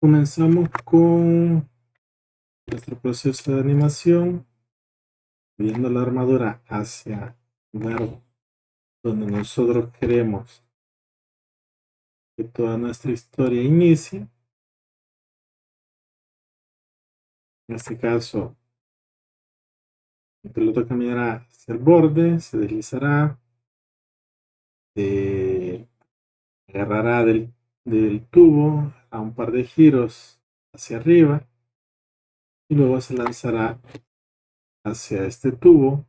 Comenzamos con nuestro proceso de animación, viendo la armadura hacia el lugar donde nosotros queremos que toda nuestra historia inicie. En este caso, el piloto caminará hacia el borde, se deslizará, agarrará del tubo a un par de giros hacia arriba y luego se lanzará hacia este tubo,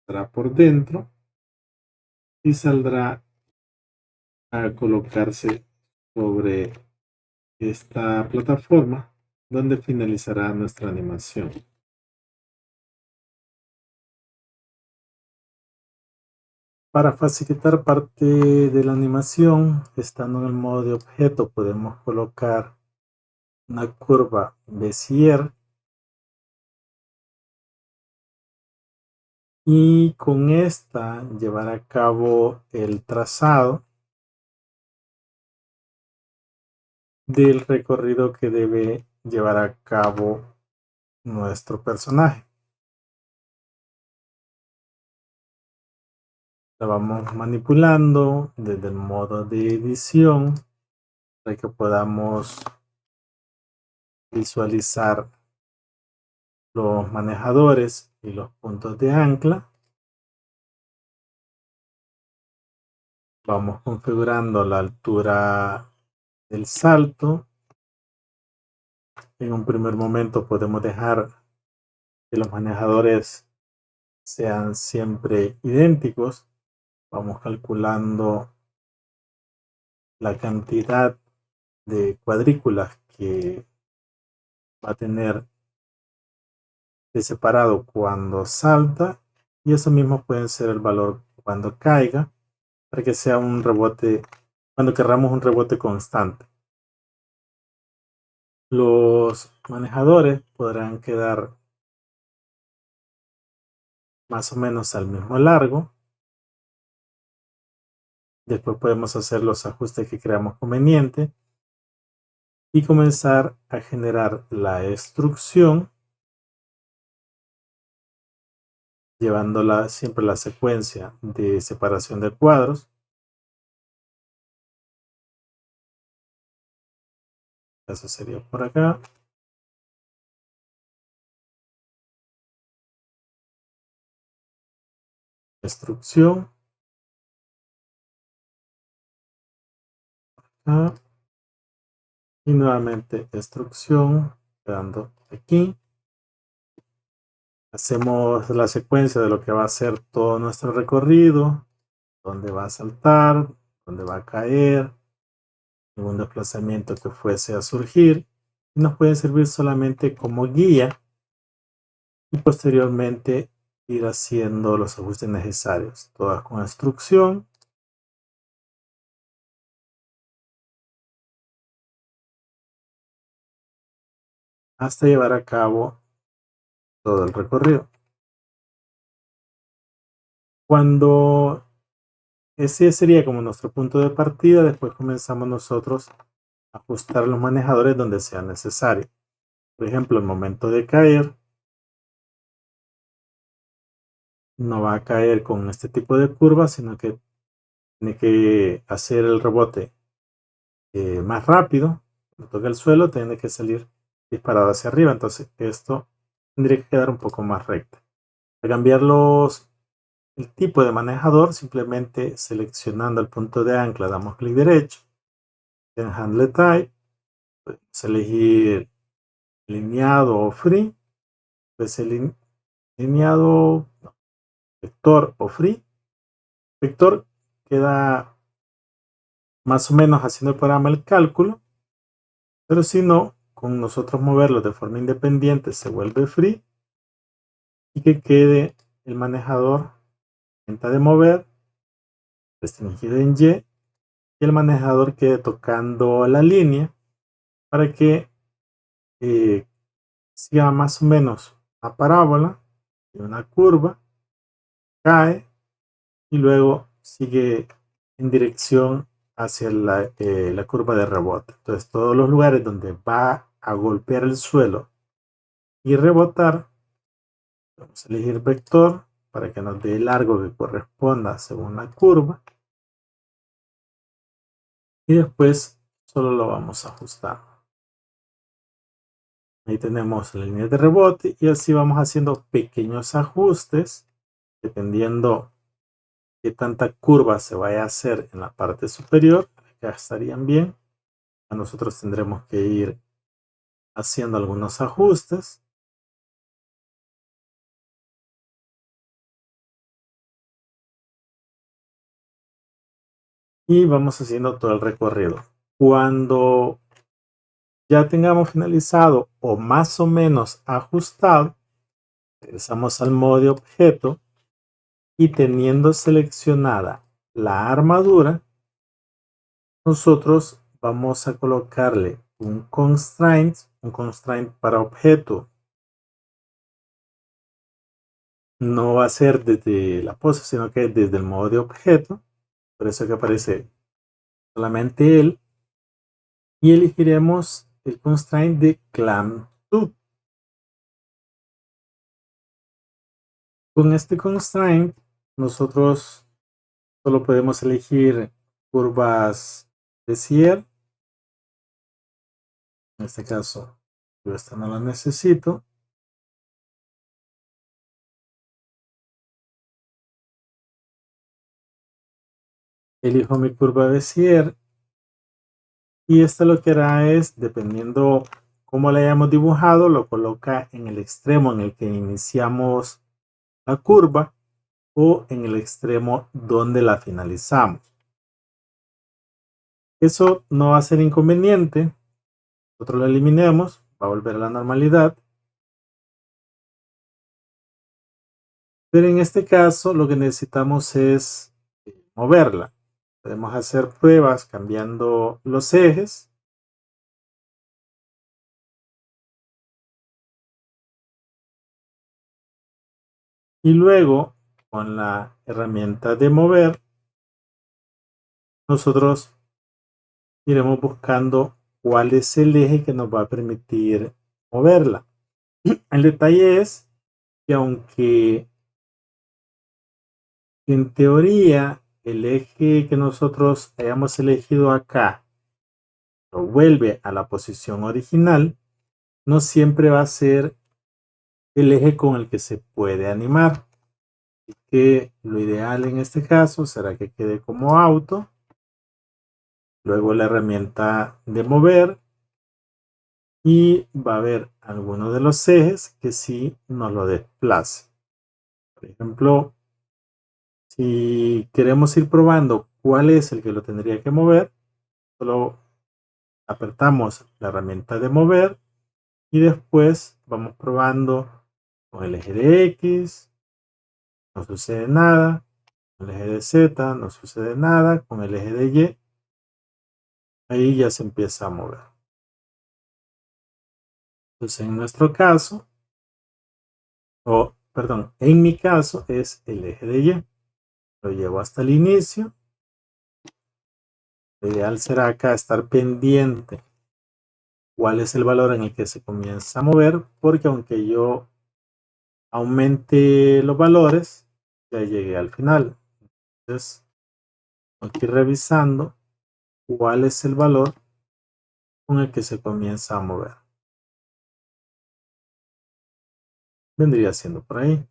estará por dentro y saldrá a colocarse sobre esta plataforma donde finalizará nuestra animación. Para facilitar parte de la animación, estando en el modo de objeto, podemos colocar una curva Bézier y con esta llevar a cabo el trazado del recorrido que debe llevar a cabo nuestro personaje. La vamos manipulando desde el modo de edición para que podamos visualizar los manejadores y los puntos de ancla. Vamos configurando la altura del salto. En un primer momento podemos dejar que los manejadores sean siempre idénticos. Vamos calculando la cantidad de cuadrículas que va a tener de separado cuando salta, y eso mismo puede ser el valor cuando caiga, para que sea un rebote, cuando querramos un rebote constante. Los manejadores podrán quedar más o menos al mismo largo. Después podemos hacer los ajustes que creamos conveniente y comenzar a generar la instrucción, llevándola siempre la secuencia de separación de cuadros. Eso sería por acá. Instrucción. Acá. Y nuevamente instrucción, quedando aquí. Hacemos la secuencia de lo que va a ser todo nuestro recorrido, dónde va a saltar, dónde va a caer, algún desplazamiento que fuese a surgir, y nos puede servir solamente como guía y posteriormente ir haciendo los ajustes necesarios, todas con instrucción. Hasta llevar a cabo todo el recorrido. Cuando ese sería como nuestro punto de partida, después comenzamos nosotros a ajustar los manejadores donde sea necesario. Por ejemplo, el momento de caer, no va a caer con este tipo de curva, sino que tiene que hacer el rebote más rápido. Cuando toca el suelo, tiene que salir disparado hacia arriba. Entonces, esto tendría que quedar un poco más recto. Para cambiar el tipo de manejador, simplemente seleccionando el punto de ancla, damos clic derecho en Handle Type, podemos elegir lineado o free, pues lineado, no, vector o free. Vector queda más o menos haciendo el programa el cálculo, pero si no, con nosotros moverlo de forma independiente se vuelve free, y que quede el manejador venta de mover restringido en Y, y el manejador quede tocando la línea para que siga más o menos una parábola y una curva, cae y luego sigue en dirección hacia la curva de rebote. Entonces todos los lugares donde va a golpear el suelo y rebotar, vamos a elegir vector para que nos dé el largo que corresponda según la curva. Y después solo lo vamos a ajustar. Ahí tenemos la línea de rebote y así vamos haciendo pequeños ajustes dependiendo qué tanta curva se vaya a hacer en la parte superior. Acá estarían bien. Nosotros tendremos que ir haciendo algunos ajustes. Y vamos haciendo todo el recorrido. Cuando ya tengamos finalizado o más o menos ajustado, regresamos al modo de objeto y teniendo seleccionada la armadura, nosotros vamos a colocarle un constraint para objeto. No va a ser desde la pose, sino que desde el modo de objeto. Por eso que aparece solamente él. Y elegiremos el constraint de clamp to. Con este constraint, nosotros solo podemos elegir curvas Bezier. En este caso, yo esta no la necesito. Elijo mi curva Bezier. Y esta lo que hará es, dependiendo cómo la hayamos dibujado, lo coloca en el extremo en el que iniciamos la curva o en el extremo donde la finalizamos. Eso no va a ser inconveniente. Nosotros lo eliminemos, va a volver a la normalidad. Pero en este caso lo que necesitamos es moverla. Podemos hacer pruebas cambiando los ejes. Y luego, con la herramienta de mover, nosotros iremos buscando cuál es el eje que nos va a permitir moverla. El detalle es que aunque en teoría el eje que nosotros hayamos elegido acá lo vuelve a la posición original, no siempre va a ser el eje con el que se puede animar. Así que lo ideal en este caso será que quede como auto, luego la herramienta de mover y va a haber algunos de los ejes que sí nos lo desplace. Por ejemplo, si queremos ir probando cuál es el que lo tendría que mover, solo apretamos la herramienta de mover y después vamos probando con el eje de X, no sucede nada, con el eje de Z, no sucede nada, con el eje de Y, ahí ya se empieza a mover. Entonces en nuestro caso, en mi caso es el eje de Y. Lo llevo hasta el inicio. Lo ideal será acá estar pendiente cuál es el valor en el que se comienza a mover, porque aunque yo aumente los valores, ya llegué al final. Entonces, tengo que ir revisando cuál es el valor con el que se comienza a mover. Vendría siendo por ahí.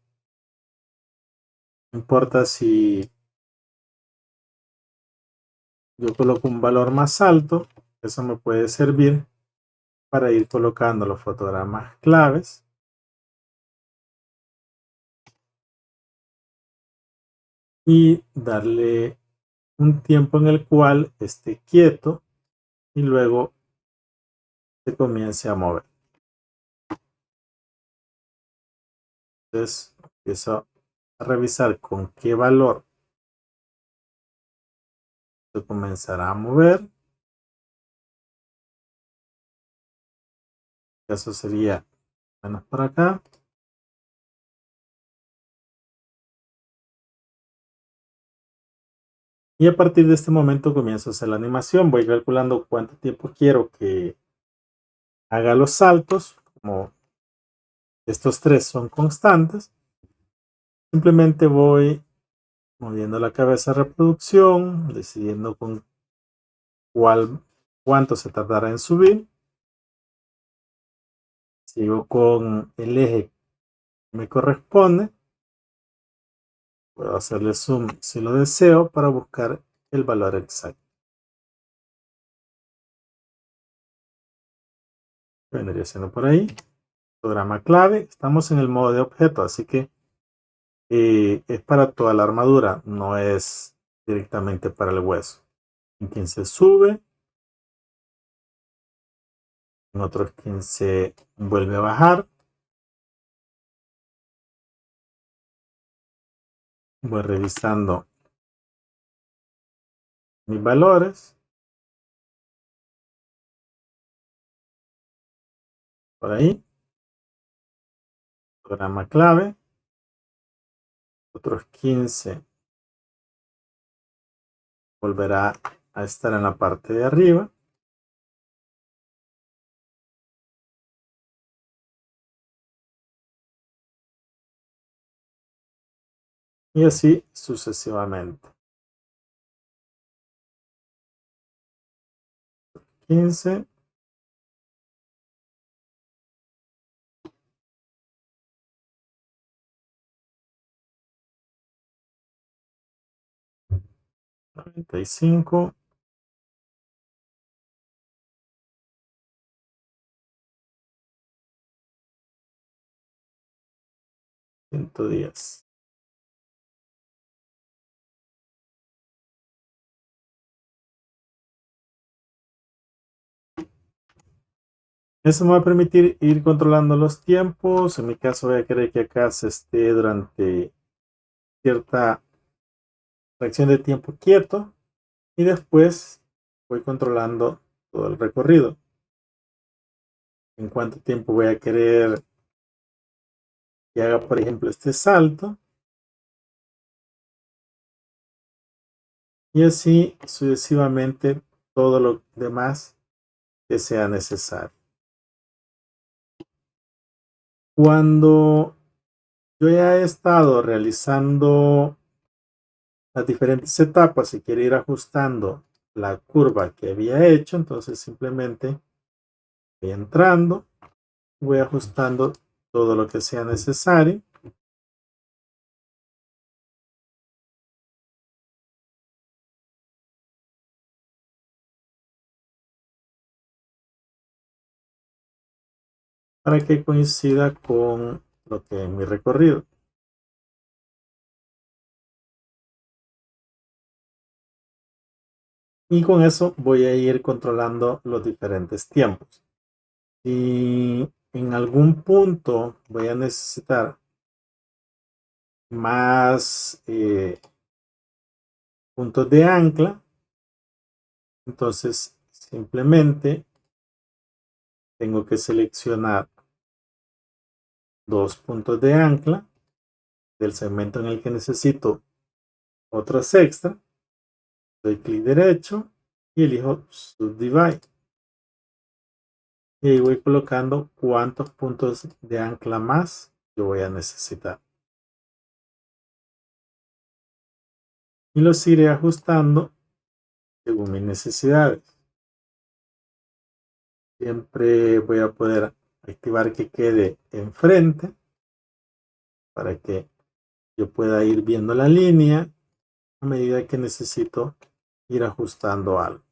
No importa si yo coloco un valor más alto, eso me puede servir para ir colocando los fotogramas claves y darle un tiempo en el cual esté quieto y luego se comience a mover. Entonces empiezo a revisar con qué valor se comenzará a mover. Eso sería menos por acá. Y a partir de este momento comienzo a hacer la animación. Voy calculando cuánto tiempo quiero que haga los saltos. Como estos tres son constantes, simplemente voy moviendo la cabeza a reproducción, decidiendo con cuánto se tardará en subir. Sigo con el eje que me corresponde. Puedo hacerle zoom si lo deseo para buscar el valor exacto. Vendría siendo por ahí. Programa clave. Estamos en el modo de objeto, así que es para toda la armadura, no es directamente para el hueso. En quien se sube, en otros quien se vuelve a bajar. Voy revisando mis valores. Por ahí. Programa clave. Otros 15 volverá a estar en la parte de arriba. Y así sucesivamente. 15. 95. 110. Eso me va a permitir ir controlando los tiempos. En mi caso voy a querer que acá se esté durante cierta fracción de tiempo quieto y después voy controlando todo el recorrido. En cuánto tiempo voy a querer que haga, por ejemplo, este salto. Y así sucesivamente todo lo demás que sea necesario. Cuando yo ya he estado realizando las diferentes etapas y quiero ir ajustando la curva que había hecho, entonces simplemente voy entrando, voy ajustando todo lo que sea necesario. Para que coincida con lo que es mi recorrido. Y con eso voy a ir controlando los diferentes tiempos. Si en algún punto voy a necesitar más puntos de ancla, entonces simplemente tengo que seleccionar dos puntos de ancla del segmento en el que necesito otros extra. Doy clic derecho y elijo Subdivide. Y ahí voy colocando cuántos puntos de ancla más yo voy a necesitar. Y los iré ajustando según mis necesidades. Siempre voy a poder activar que quede enfrente para que yo pueda ir viendo la línea a medida que necesito ir ajustando algo.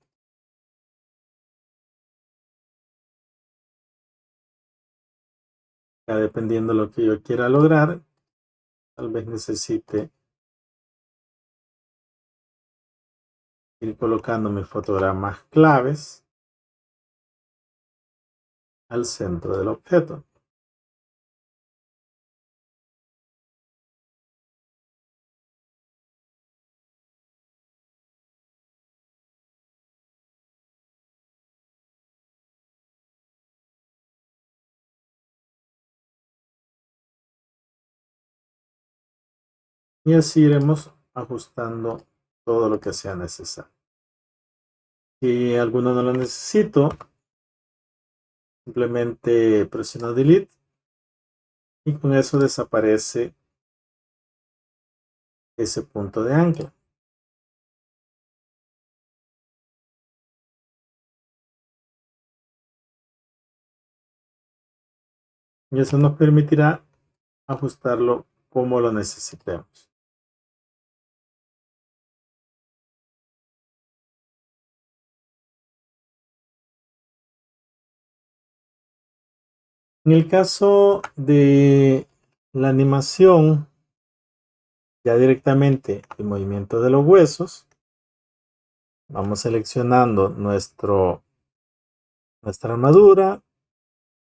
Ya dependiendo de lo que yo quiera lograr, tal vez necesite ir colocando mis fotogramas claves al centro del objeto. Y así iremos ajustando todo lo que sea necesario. Si alguno no lo necesito, simplemente presiono Delete y con eso desaparece ese punto de ancla. Y eso nos permitirá ajustarlo como lo necesitemos. En el caso de la animación, ya directamente el movimiento de los huesos, vamos seleccionando nuestra armadura,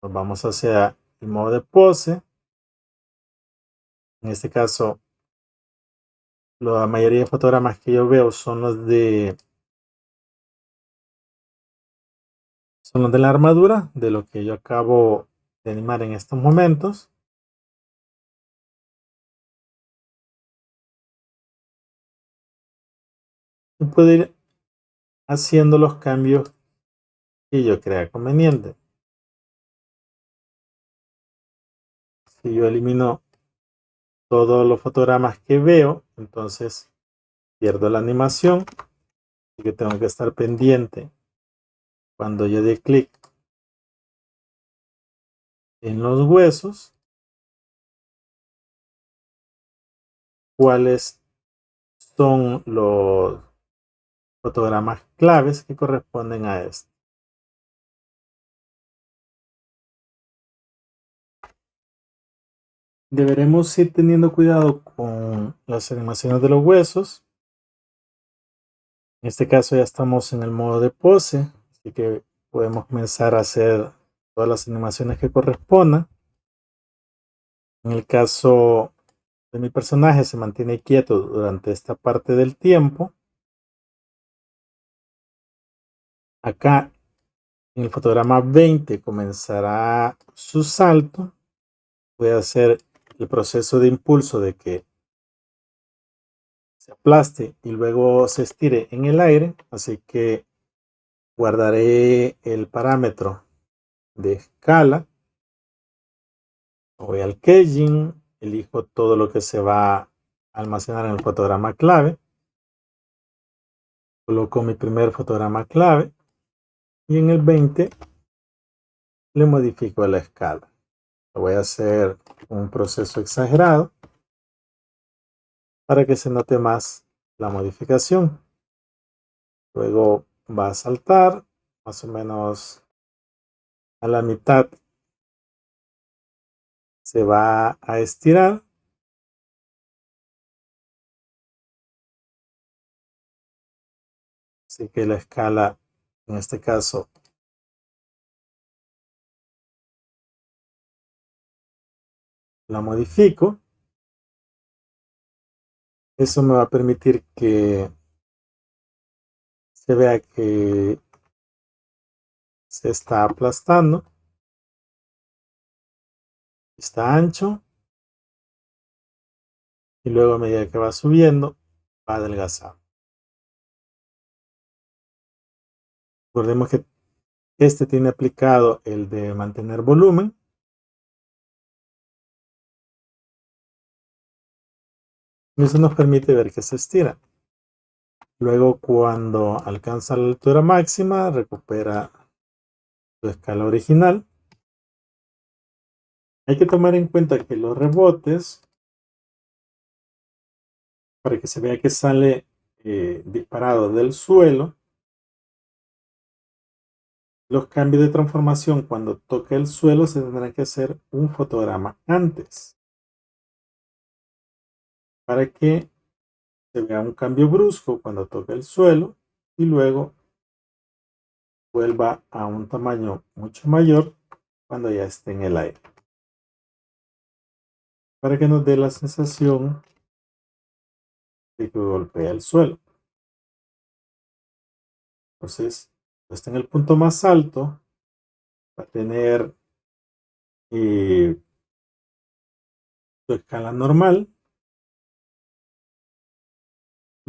nos vamos hacia el modo de pose. En este caso, la mayoría de fotogramas que yo veo son los de la armadura, de lo que yo acabo de animar en estos momentos. Y puedo ir haciendo los cambios que yo crea conveniente. Si yo elimino todos los fotogramas que veo, entonces pierdo la animación. Así que tengo que estar pendiente cuando yo dé clic en los huesos, cuáles son los fotogramas claves que corresponden a esto. Deberemos ir teniendo cuidado con las animaciones de los huesos. En este caso ya estamos en el modo de pose, así que podemos comenzar a hacer todas las animaciones que correspondan. En el caso de mi personaje se mantiene quieto durante esta parte del tiempo. Acá en el fotograma 20 comenzará su salto. Voy a hacer el proceso de impulso de que se aplaste y luego se estire en el aire, así que guardaré el parámetro de escala, voy al keying, elijo todo lo que se va a almacenar en el fotograma clave, coloco mi primer fotograma clave y en el 20 le modifico la escala. Voy a hacer un proceso exagerado para que se note más la modificación. Luego va a saltar más o menos a la mitad, se va a estirar. Así que la escala, en este caso, la modifico. Eso me va a permitir que se vea que se está aplastando. Está ancho. Y luego a medida que va subiendo, va adelgazando. Recordemos que este tiene aplicado el de mantener volumen. Y eso nos permite ver que se estira. Luego, cuando alcanza la altura máxima, recupera su escala original. Hay que tomar en cuenta que los rebotes, para que se vea que sale disparado del suelo, los cambios de transformación cuando toca el suelo se tendrán que hacer un fotograma antes para que se vea un cambio brusco cuando toca el suelo y luego vuelva a un tamaño mucho mayor cuando ya esté en el aire, para que nos dé la sensación de que golpea el suelo. Entonces, está en el punto más alto, va a tener su escala normal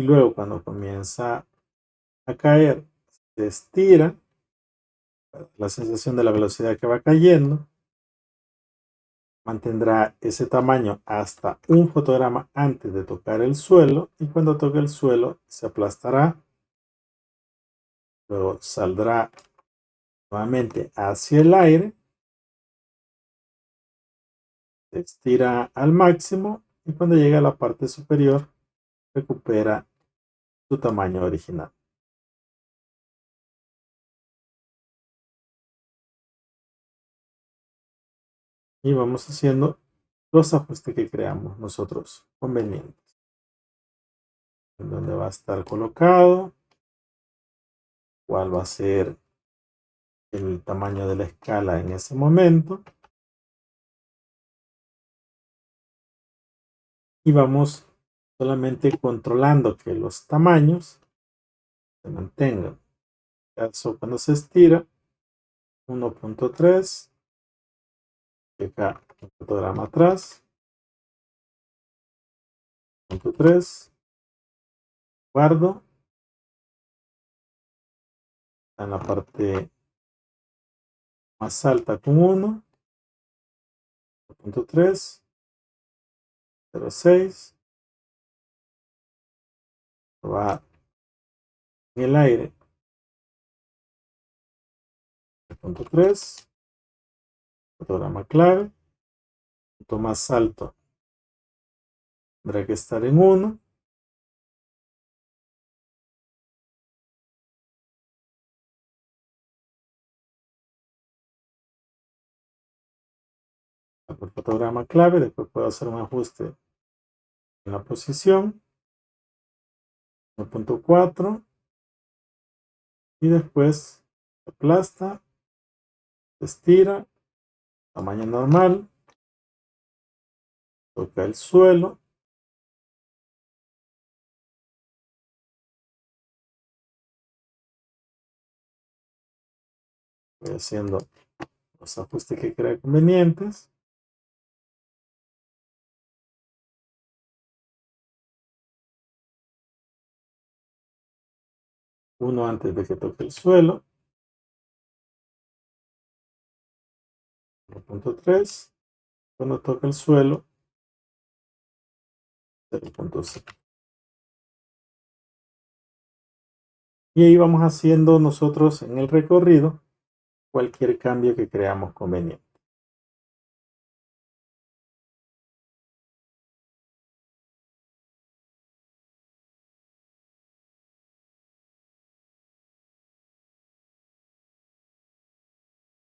y luego cuando comienza a caer se estira, la sensación de la velocidad que va cayendo, mantendrá ese tamaño hasta un fotograma antes de tocar el suelo, y cuando toque el suelo se aplastará, luego saldrá nuevamente hacia el aire, se estira al máximo y cuando llega a la parte superior recupera su tamaño original. Y vamos haciendo los ajustes que creamos nosotros convenientes. En dónde va a estar colocado, cuál va a ser el tamaño de la escala en ese momento. Y vamos solamente controlando que los tamaños se mantengan. Caso cuando se estira, 1.3, acá un fotograma atrás, 1.3, guardo, en la parte más alta con 1, 1.3, 0.6, va en el aire, 0.3, fotograma clave, punto más alto tendrá que estar en 1, el fotograma clave, después puedo hacer un ajuste en la posición, 1.4, y después se aplasta, se estira, tamaño normal, toca el suelo, voy haciendo los ajustes que crea convenientes. Uno antes de que toque el suelo, 1.3, cuando toque el suelo, 0.5. Y ahí vamos haciendo nosotros en el recorrido cualquier cambio que creamos conveniente.